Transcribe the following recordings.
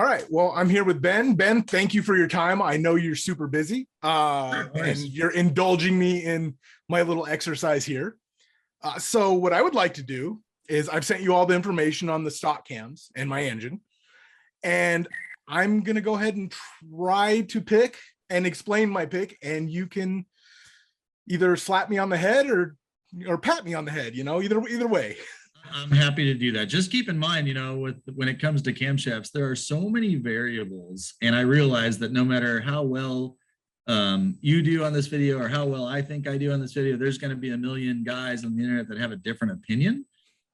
All right. Well, I'm here with Ben. Ben, thank you for your time. I know you're super busy, and you're indulging me in my little exercise here. So what I would like to do is I've sent you all the information on the stock cams and my engine, and I'm going to go ahead and try to pick and explain my pick, and you can either slap me on the head or pat me on the head, either way. I'm happy to do that. Just keep in mind, when it comes to camshafts, there are so many variables. And I realize that no matter how well you do on this video or how well I think I do on this video, there's going to be a million guys on the internet that have a different opinion.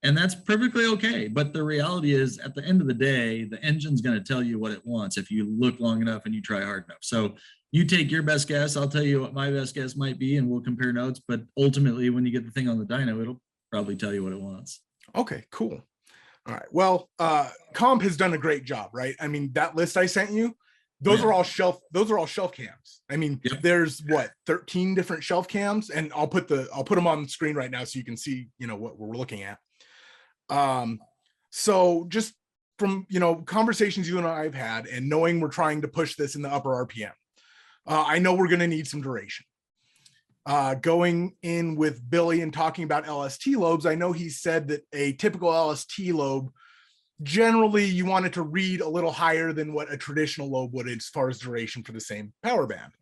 And that's perfectly okay. But the reality is, at the end of the day, the engine's going to tell you what it wants if you look long enough and you try hard enough. So you take your best guess. I'll tell you what my best guess might be, and we'll compare notes. But ultimately, when you get the thing on the dyno, it'll probably tell you what it wants. Okay, cool. All right. Well, Comp has done a great job, right? I mean, that list I sent you, those are all shelf cams. I mean, there's what, 13 different shelf cams, and I'll put them on the screen right now so you can see, what we're looking at. So just from, conversations you and I have had, and knowing we're trying to push this in the upper RPM, I know we're going to need some duration. Going in with Billy and talking about LST lobes, I know he said that a typical LST lobe, generally you want it to read a little higher than what a traditional lobe would as far as duration for the same power band.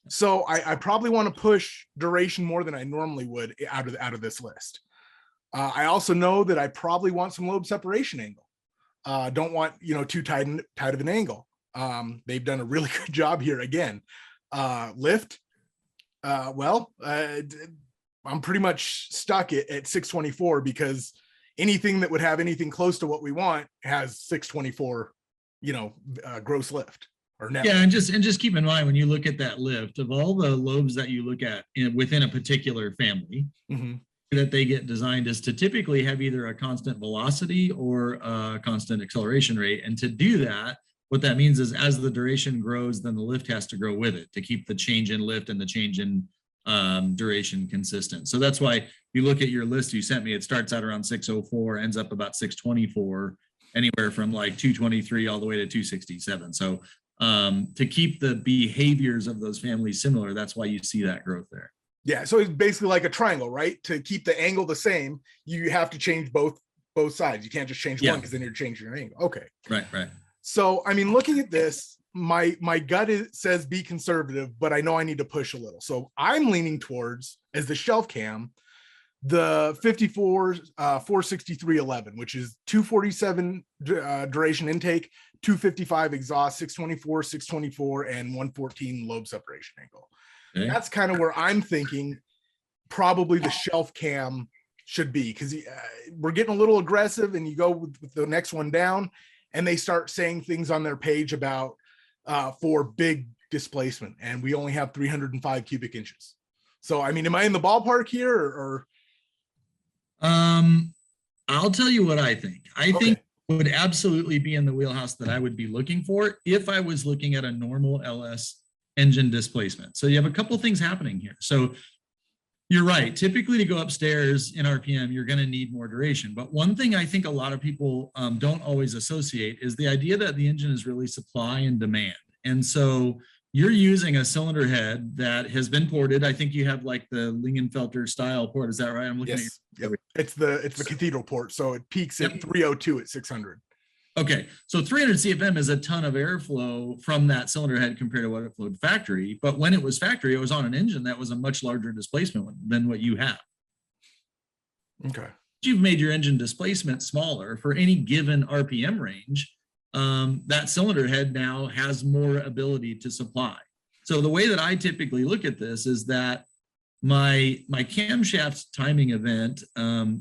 So I probably want to push duration more than I normally would out of this list. I also know that I probably want some lobe separation angle. Don't want, too tight of an angle. They've done a really good job here again. Lift. I'm pretty much stuck at 624 because anything that would have anything close to what we want has 624, gross lift or net. Yeah, and just keep in mind, when you look at that lift, of all the lobes that you look at within a particular family, that they get designed is to typically have either a constant velocity or a constant acceleration rate. And to do that, what that means is as the duration grows, then the lift has to grow with it to keep the change in lift and the change in duration consistent. So that's why you look at your list you sent me, it starts out around 604, ends up about 624, anywhere from like 223 all the way to 267. So to keep the behaviors of those families similar, that's why you see that growth there. Yeah, so it's basically like a triangle, right? To keep the angle the same, you have to change both sides. You can't just change one because then you're changing your angle. Okay. Right. So, I mean, looking at this, my gut says be conservative, but I know I need to push a little. So I'm leaning towards, as the shelf cam, the 54 46311, which is 247 duration intake, 255 exhaust, 624, 624, and 114 lobe separation angle. Okay. That's kind of where I'm thinking probably the shelf cam should be, because we're getting a little aggressive, and you go with the next one down, and they start saying things on their page about for big displacement, and we only have 305 cubic inches. So, I mean, am I in the ballpark here, or? I'll tell you what I think. I think it would absolutely be in the wheelhouse that I would be looking for if I was looking at a normal LS engine displacement. So you have a couple things happening here. So you're right. Typically, to go upstairs in RPM, you're going to need more duration. But one thing I think a lot of people don't always associate is the idea that the engine is really supply and demand. And so you're using a cylinder head that has been ported. I think you have like the Lingenfelter style port. Is that right? I'm looking at Yep. It's the cathedral port. So it peaks at 302 at 600. Okay, so 300 CFM is a ton of airflow from that cylinder head compared to what it flowed factory. But when it was factory, it was on an engine that was a much larger displacement than what you have. Okay. You've made your engine displacement smaller for any given RPM range. That cylinder head now has more ability to supply. So the way that I typically look at this is that my camshaft timing event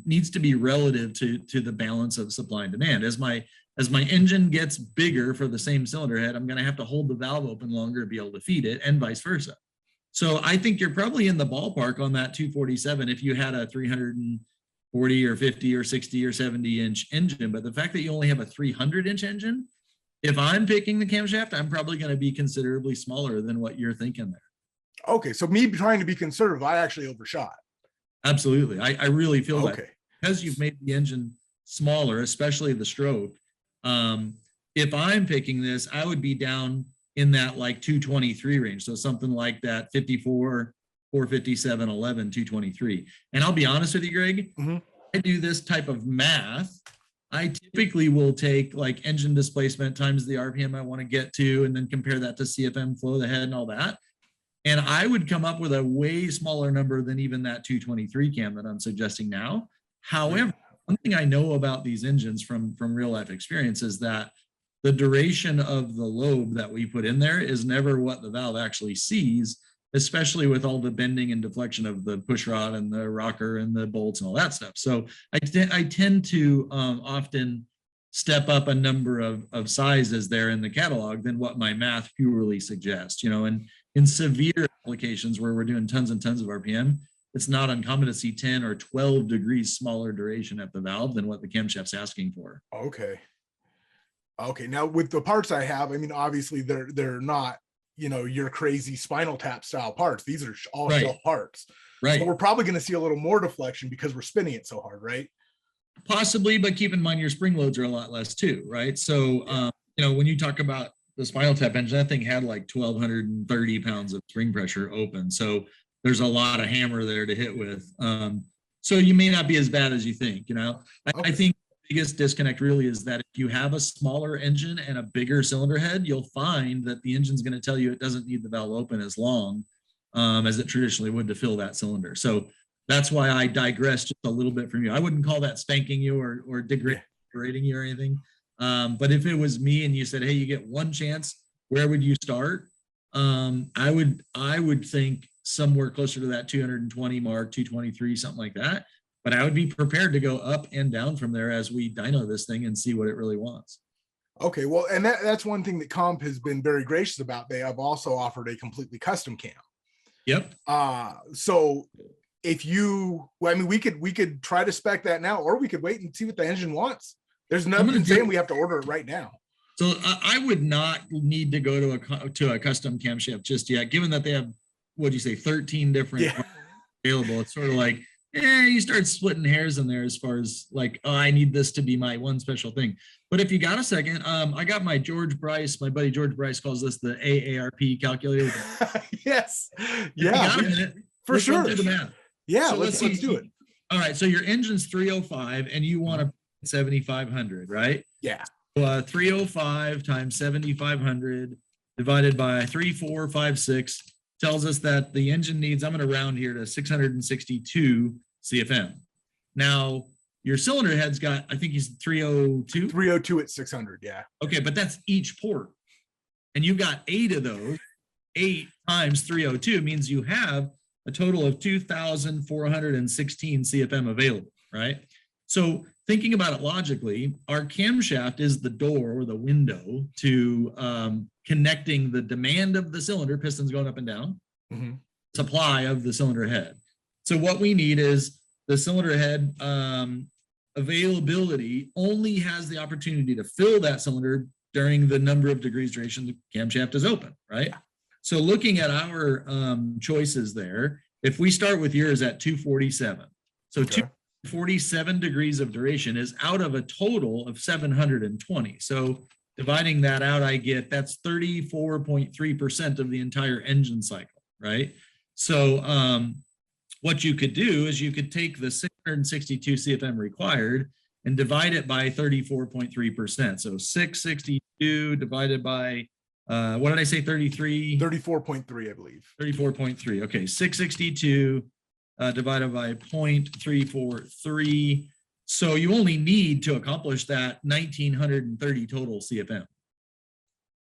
needs to be relative to the balance of supply and demand. As my engine gets bigger for the same cylinder head, I'm going to have to hold the valve open longer to be able to feed it, and vice versa. So I think you're probably in the ballpark on that 247 if you had a 340 or 50 or 60 or 70 inch engine. But the fact that you only have a 300 inch engine, if I'm picking the camshaft, I'm probably going to be considerably smaller than what you're thinking there. Okay, so me trying to be conservative, I actually overshot. Absolutely. I really feel that because you've made the engine smaller, especially the stroke. if I'm picking this, I would be down in that like 223 range. So something like that 54, 457, 11, 223. And I'll be honest with you, Greg, I do this type of math. I typically will take like engine displacement times the RPM I want to get to, and then compare that to CFM flow of the head and all that. And I would come up with a way smaller number than even that 223 cam that I'm suggesting now. However, one thing I know about these engines from real life experience is that the duration of the lobe that we put in there is never what the valve actually sees, especially with all the bending and deflection of the push rod and the rocker and the bolts and all that stuff. So I tend to often step up a number of sizes there in the catalog than what my math purely suggests, you know, and in severe applications where we're doing tons and tons of RPM, it's not uncommon to see 10 or 12 degrees smaller duration at the valve than what the camshaft's asking for. Okay. Okay. Now with the parts I have, I mean, obviously they're not, you know, your crazy Spinal Tap style parts. These are all shelf parts. Right. So we're probably going to see a little more deflection because we're spinning it so hard, right? Possibly, but keep in mind your spring loads are a lot less too, right? So, you know, when you talk about the Spinal Tap engine, that thing had like 1,230 pounds of spring pressure open. So there's a lot of hammer there to hit with. So you may not be as bad as you think, you know. I think the biggest disconnect really is that if you have a smaller engine and a bigger cylinder head, you'll find that the engine's going to tell you it doesn't need the valve open as long as it traditionally would to fill that cylinder. So that's why I digress just a little bit from you. I wouldn't call that spanking you or degrading you or anything. But if it was me and you said, hey, you get one chance, where would you start? I would think somewhere closer to that 220 mark, 223, something like that. But I would be prepared to go up and down from there as we dyno this thing and see what it really wants. Okay, well, and that's one thing that Comp has been very gracious about. They have also offered a completely custom cam. Yep. So if you, well, I mean, we could try to spec that now, or we could wait and see what the engine wants. There's nothing saying we have to order it right now. So I would not need to go to a custom camshaft just yet, given that they have, what'd you say, 13 different available. It's sort of like, you start splitting hairs in there as far as like, oh, I need this to be my one special thing. But if you got a second, I got my buddy George Bryce calls this the AARP calculator. Yes. Yeah. For sure. Do the math. Yeah. So let's do it. All right. So your engine's 305 and you want to 7,500, right? Yeah. So 305 times 7,500 divided by 3,456 tells us that the engine needs, I'm going to round here to 662 CFM. Now, your cylinder head's got, I think he's 302? 302 at 600, yeah. Okay, but that's each port. And you've got 8 of those. 8 times 302 means you have a total of 2,416 CFM available, right? So thinking about it logically, our camshaft is the door or the window to connecting the demand of the cylinder, pistons going up and down, supply of the cylinder head. So what we need is the cylinder head availability only has the opportunity to fill that cylinder during the number of degrees duration the camshaft is open, right? So looking at our choices there, if we start with yours at 247, so 247 degrees of duration is out of a total of 720. So dividing that out, I get that's 34.3% of the entire engine cycle, right? So what you could do is you could take the 662 CFM required and divide it by 34.3%. So 662 divided by, what did I say, 33? 34.3, I believe. 34.3, okay, 662 divided by 0.343. So you only need to accomplish that 1,930 total CFM.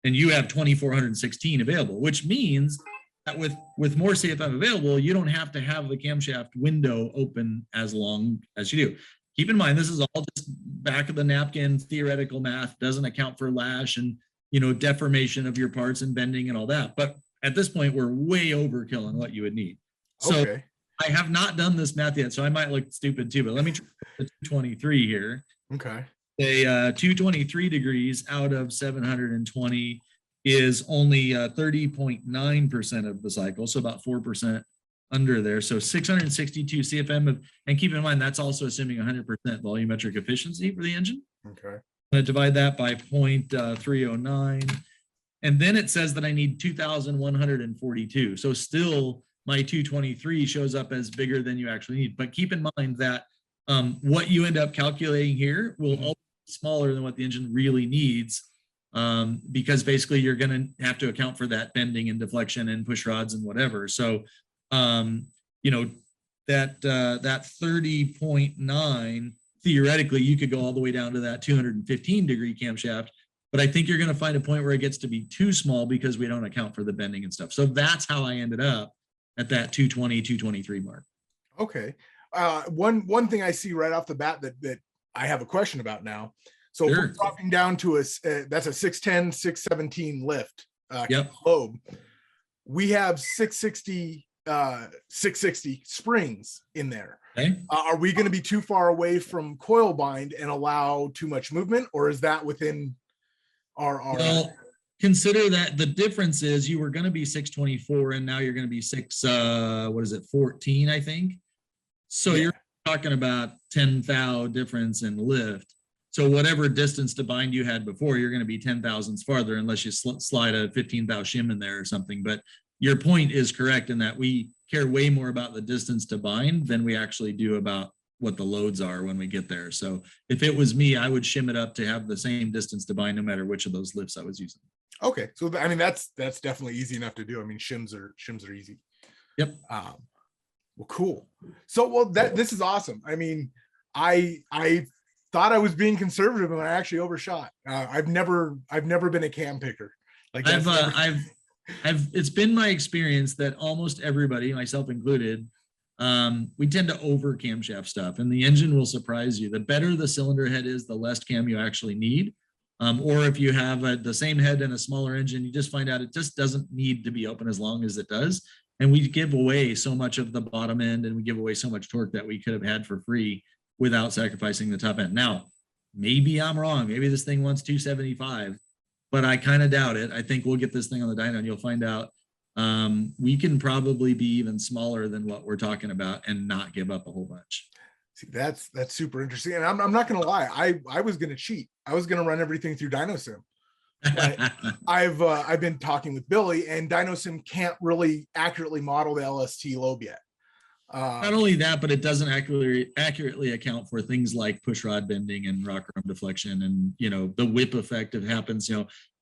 And you have 2,416 available, which means that with more CFM available, you don't have to have the camshaft window open as long as you do. Keep in mind, this is all just back of the napkin theoretical math, doesn't account for lash and, you know, deformation of your parts and bending and all that. But at this point, we're way overkill on what you would need. So I have not done this math yet, so I might look stupid too, but let me try the 223 here. Okay. A 223 degrees out of 720 is only 30.9% of the cycle, so about 4% under there. So 662 CFM of, and keep in mind, that's also assuming 100% volumetric efficiency for the engine. Okay. I'm going to divide that by 0.309. And then it says that I need 2,142. So still my 223 shows up as bigger than you actually need. But keep in mind that what you end up calculating here will always be smaller than what the engine really needs, because basically you're going to have to account for that bending and deflection and push rods and whatever. So, you know, that 30.9, theoretically, you could go all the way down to that 215-degree camshaft. But I think you're going to find a point where it gets to be too small because we don't account for the bending and stuff. So that's how I ended up at that 220, 223 mark. Okay. One thing I see right off the bat that I have a question about now. So if we're dropping down to that's a 610, 617 lift lobe. We have 660 springs in there. Okay. Are we going to be too far away from coil bind and allow too much movement, or is that within our well, consider that the difference is you were going to be 624 and now you're going to be 14, I think. So you're talking about 10 thou difference in lift. So whatever distance to bind you had before, you're going to be 10 thousandths farther unless you slide a 15 thou shim in there or something. But your point is correct in that we care way more about the distance to bind than we actually do about what the loads are when we get there. So if it was me, I would shim it up to have the same distance to bind no matter which of those lifts I was using. Okay. So I mean, that's definitely easy enough to do. I mean, shims are easy. Yep. Well, cool. So, this is awesome. I mean, I thought I was being conservative and I actually overshot. I've never been a cam picker. Like it's been my experience that almost everybody, myself included, we tend to over camshaft stuff, and the engine will surprise you. The better the cylinder head is, the less cam you actually need. Or if you have the same head and a smaller engine, you just find out it just doesn't need to be open as long as it does. And we give away so much of the bottom end and we give away so much torque that we could have had for free without sacrificing the top end. Now, maybe I'm wrong. Maybe this thing wants 275, but I kind of doubt it. I think we'll get this thing on the dyno and you'll find out we can probably be even smaller than what we're talking about and not give up a whole bunch. See, that's super interesting. And I'm not going to lie. I was going to cheat. I was going to run everything through DynoSim. I've been talking with Billy, and DynoSim can't really accurately model the LST lobe yet. Not only that, but it doesn't accurately account for things like push rod bending and rocker arm deflection, and the whip effect that happens.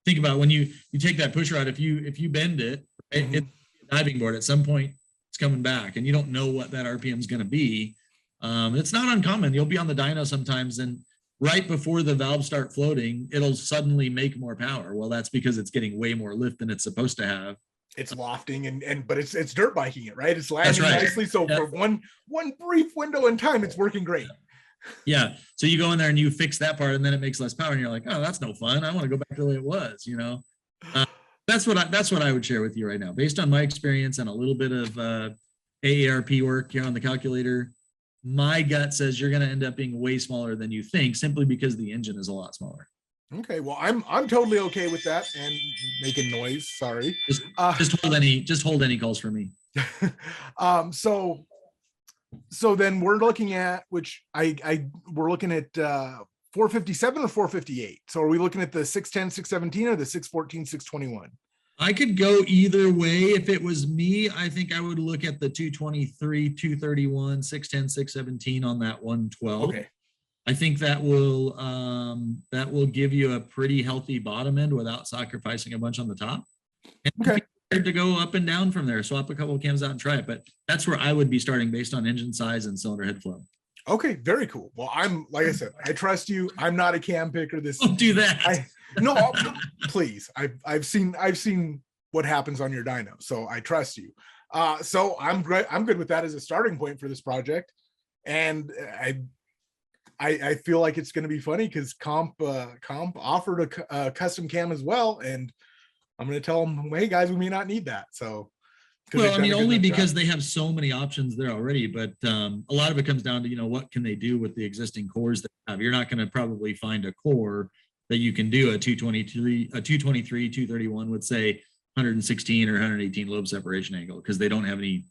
Think about when you take that push rod. If you bend it, it's a diving board. At some point, it's coming back, and you don't know what that RPM is going to be. It's not uncommon. You'll be on the dyno sometimes, and right before the valves start floating, it'll suddenly make more power. Well, that's because it's getting way more lift than it's supposed to have. It's lofting but it's dirt biking it, right? It's landing nicely. So for one brief window in time, it's working great. Yeah. So you go in there and you fix that part, and then it makes less power, and you're like, oh, that's no fun. I want to go back to the way it was. That's what I would share with you right now, based on my experience and a little bit of AARP work here on the calculator. My gut says you're going to end up being way smaller than you think, simply because the engine is a lot smaller. Okay, well, I'm totally okay with that and making noise. Sorry. Just hold any calls for me. So then we're looking at we're looking at 457 or 458. So are we looking at the 610, 617 or the 614, 621? I could go either way. If it was me, I think I would look at the 223, 231, 610, 617 on that 112. Okay. I think that will give you a pretty healthy bottom end without sacrificing a bunch on the top. And okay. To go up and down from there, swap a couple of cams out and try it. But that's where I would be starting based on engine size and cylinder head flow. Okay, very cool. Well, like I said, I trust you. I'm not a cam picker. Don't do that. No, please. I've seen what happens on your dyno, so I trust you. So I'm great. I'm good with that as a starting point for this project, and I feel like it's going to be funny because Comp offered a custom cam as well, and I'm going to tell them, hey guys, we may not need that. So. Well, I mean, only because they have so many options there already, but a lot of it comes down to, what can they do with the existing cores they have. You're not going to probably find a core that you can do a 223, 231 with, say, 116 or 118 lobe separation angle, because they don't have any,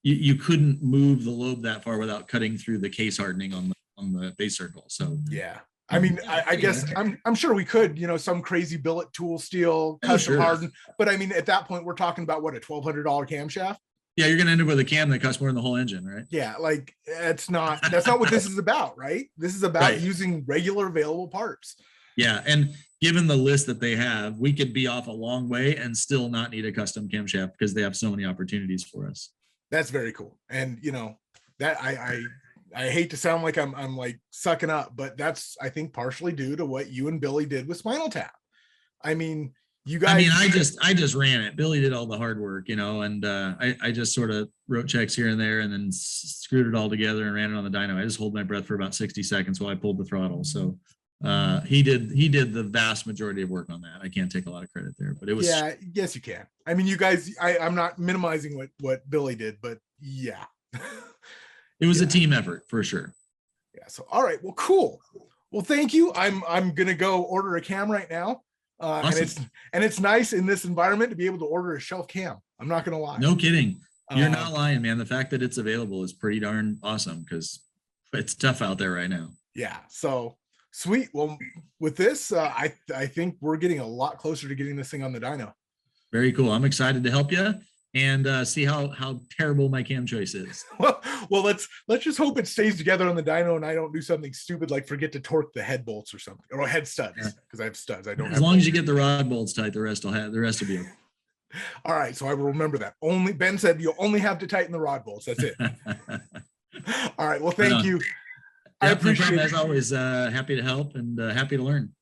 you couldn't move the lobe that far without cutting through the case hardening on the base circle. So yeah. I mean, Yeah, I guess I'm sure we could, some crazy billet tool steel, custom sure. hardened. But I mean, at that point, we're talking about what, a $1,200 camshaft? Yeah, you're going to end up with a cam that costs more than the whole engine, right? Yeah, like that's not what this is about, right? This is about Right. using regular available parts. Yeah, and given the list that they have, we could be off a long way and still not need a custom camshaft because they have so many opportunities for us. That's very cool. And that I hate to sound like I'm like sucking up, but that's, I think, partially due to what you and Billy did with Spinal Tap. I mean, you guys. I mean, I just ran it. Billy did all the hard work, and I just sort of wrote checks here and there and then screwed it all together and ran it on the dyno. I just hold my breath for about 60 seconds while I pulled the throttle. So he did the vast majority of work on that. I can't take a lot of credit there, but it was. Yeah, yes, you can. I mean, you guys, I'm not minimizing what Billy did, but yeah. It was a team effort for sure. Yeah. So, all right. Well, cool. Well, thank you. I'm going to go order a cam right now. Awesome. And it's nice in this environment to be able to order a shelf cam. I'm not going to lie. No kidding. You're not lying, man. The fact that it's available is pretty darn awesome because it's tough out there right now. Yeah. So sweet. Well, with this, I think we're getting a lot closer to getting this thing on the dyno. Very cool. I'm excited to help you and see how terrible my cam choice is. Well, let's just hope it stays together on the dyno and I don't do something stupid like forget to torque the head bolts or something, or head studs, because I have studs. I don't. As long as you get the rod bolts tight, the rest will be okay. All right, so I will remember that. Only Ben said you'll only have to tighten the rod bolts. That's it. All right. Well, thank you. I appreciate it. As always, happy to help and happy to learn.